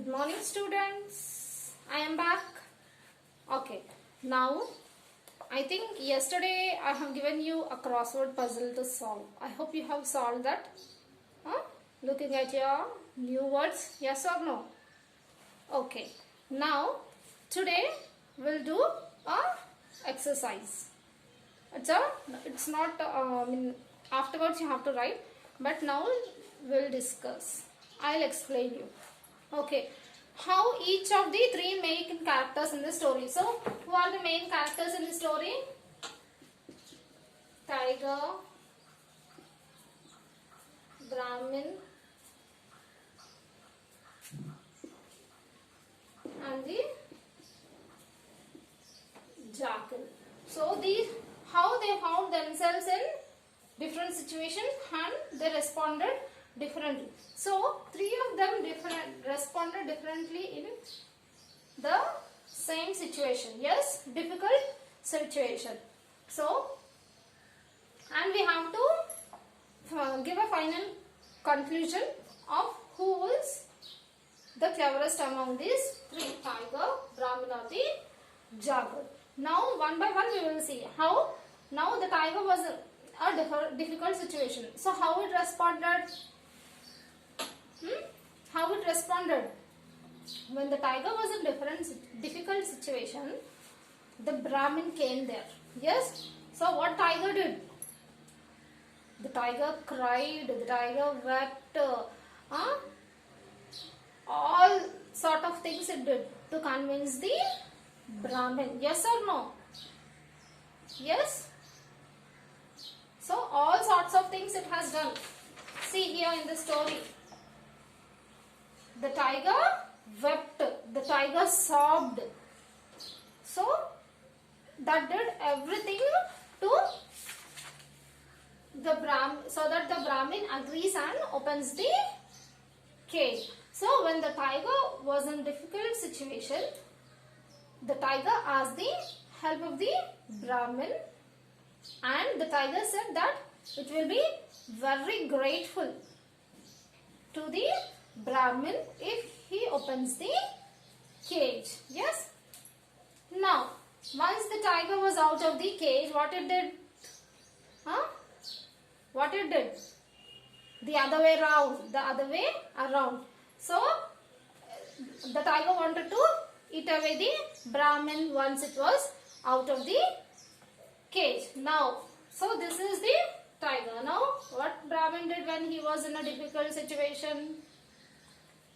Good morning, students. I am back. Okay, now I think yesterday I have given you a crossword puzzle to solve. I hope you have solved that. Huh? Looking at your new words, yes or no? Okay, now today we'll do a exercise. It's not, afterwards you have to write, but now we'll discuss. I'll explain you. Okay, how each of the three main characters in the story. So, who are the main characters in the story? Tiger, Brahmin, and the jackal. So, how they found themselves in different situations and they responded differently. So, three of them responded differently in the same situation. Yes, difficult situation. So, and we have to give a final conclusion of who is the cleverest among these three: Tiger, Brahmin, or the jackal. Now, one by one, we will see how. Now, the tiger was a difficult situation. So, how it responded? How it responded? When the tiger was in difficult situation, the Brahmin came there. Yes. So, what tiger did? The tiger cried. The tiger wept. All sort of things it did to convince the Brahmin. Yes or no? Yes. So all sorts of things it has done. See here in the story. The tiger wept. The tiger sobbed. So that did everything to the Brahmin, so that the Brahmin agrees and opens the cage. So when the tiger was in difficult situation, the tiger asked the help of the Brahmin, and the tiger said that it will be very grateful to the Brahmin if he opens the cage. Yes. Now, once the tiger was out of the cage, what it did? What it did? The other way around. The other way around. So, the tiger wanted to eat away the Brahmin once it was out of the cage. Now, so this is the tiger. Now, what Brahmin did when he was in a difficult situation?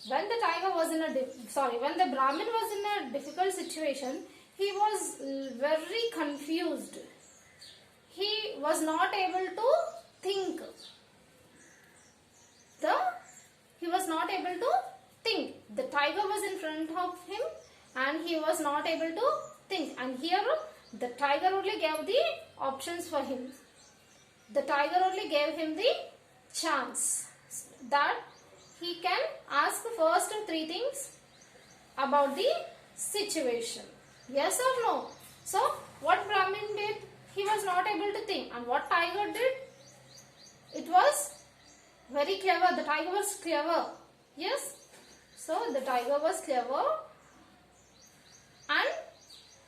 When the tiger was in when the Brahmin was in a difficult situation, he was very confused. He was not able to think. He was not able to think. The tiger was in front of him and he was not able to think. And here the tiger only gave the options for him. The tiger only gave him the chance that he can ask first three things about the situation. Yes or no? So, what Brahmin did? He was not able to think. And what tiger did? It was very clever. The tiger was clever. Yes. So, the tiger was clever and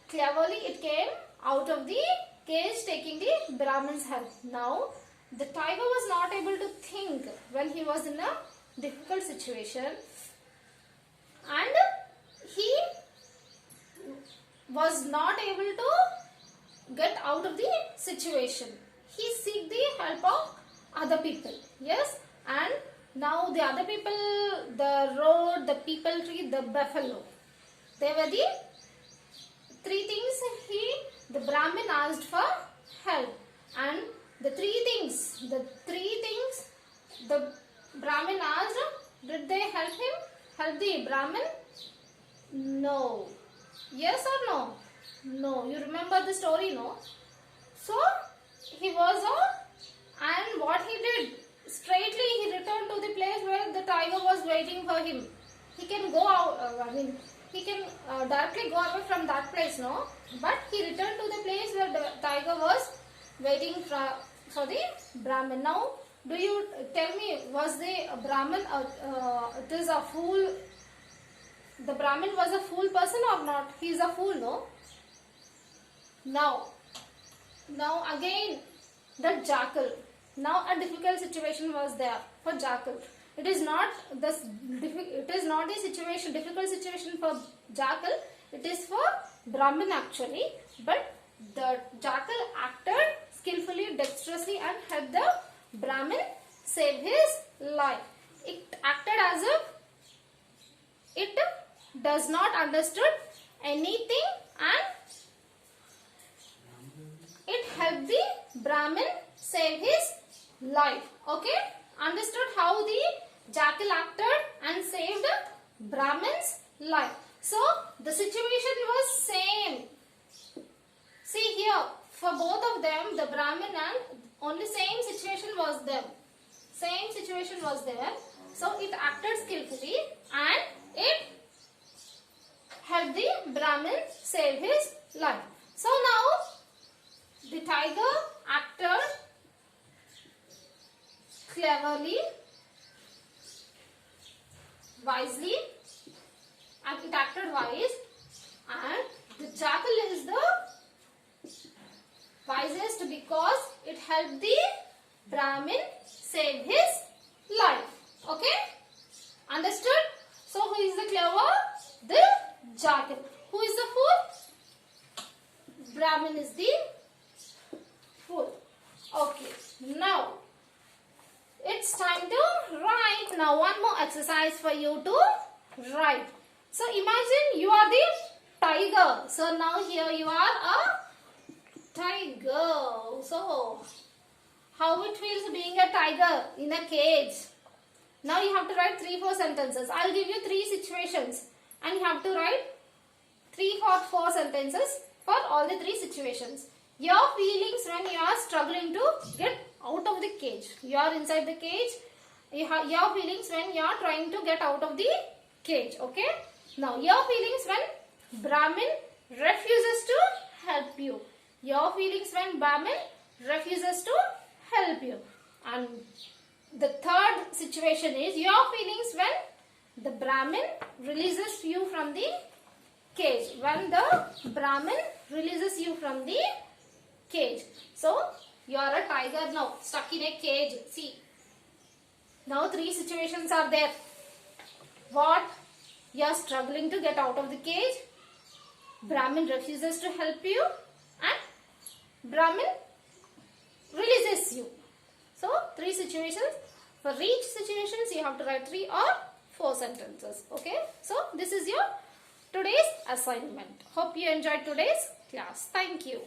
cleverly it came out of the cage taking the Brahmin's help. Now, the tiger was not able to think when he was in a difficult situation, and he was not able to get out of the situation. He seek the help of other people. Yes. And now the other people, the road, the people tree, the buffalo. They were the three things the Brahmin asked for help. And the three things the Brahmin asked, did they help him? Help the Brahmin? No. Yes or no? No. You remember the story, no? So, he was and what he did? Straightly he returned to the place where the tiger was waiting for him. He can go out, he can directly go away from that place, no? But he returned to the place where the tiger was waiting for the Brahmin. Now, do you tell me, was the Brahmin, it is a fool the Brahmin was a fool person or not? He is a fool, no? Now again the jackal. Now a difficult situation was there for jackal. It is not the difficult situation for jackal. It is for Brahmin actually. But the jackal acted skillfully, dexterously, and helped the Brahmin save his life. It acted as if it does not understood anything, and it helped the Brahmin save his life. Okay, understood how the jackal acted and saved Brahmin's life. So the situation was same. See here, for both of them, the Brahmin and only same situation was there. Same situation was there. So it acted skillfully and it helped the Brahmin save his life. So now the tiger acted cleverly, wisely, and it acted wise, and the jackal is the wisest because it helped the Brahmin save his life. Okay? Understood? So who is the clever? The jackal. Who is the fool? Brahmin is the fool. Okay. Now it's time to write. Now one more exercise for you to write. So imagine you are the tiger. So now here you are a tiger. So how it feels being a tiger in a cage. Now you have to write 3-4 sentences. I'll give you 3 situations and you have to write 3 or 4 sentences for all the 3 situations. Your feelings when you are struggling to get out of the cage. You are inside the cage. Your feelings when you are trying to get out of the cage. Okay. Now your feelings when Brahmin refuses to help you. Your feelings when Brahmin refuses to help you. And the third situation is your feelings when the Brahmin releases you from the cage. When the Brahmin releases you from the cage. So you are a tiger now, stuck in a cage. See, now 3 situations are there. What? You are struggling to get out of the cage. Brahmin refuses to help you, and Brahmin releases you. So 3 situations. For each situations you have to write 3 or 4 sentences. Okay. So this is your today's assignment. Hope you enjoyed today's class. Thank you.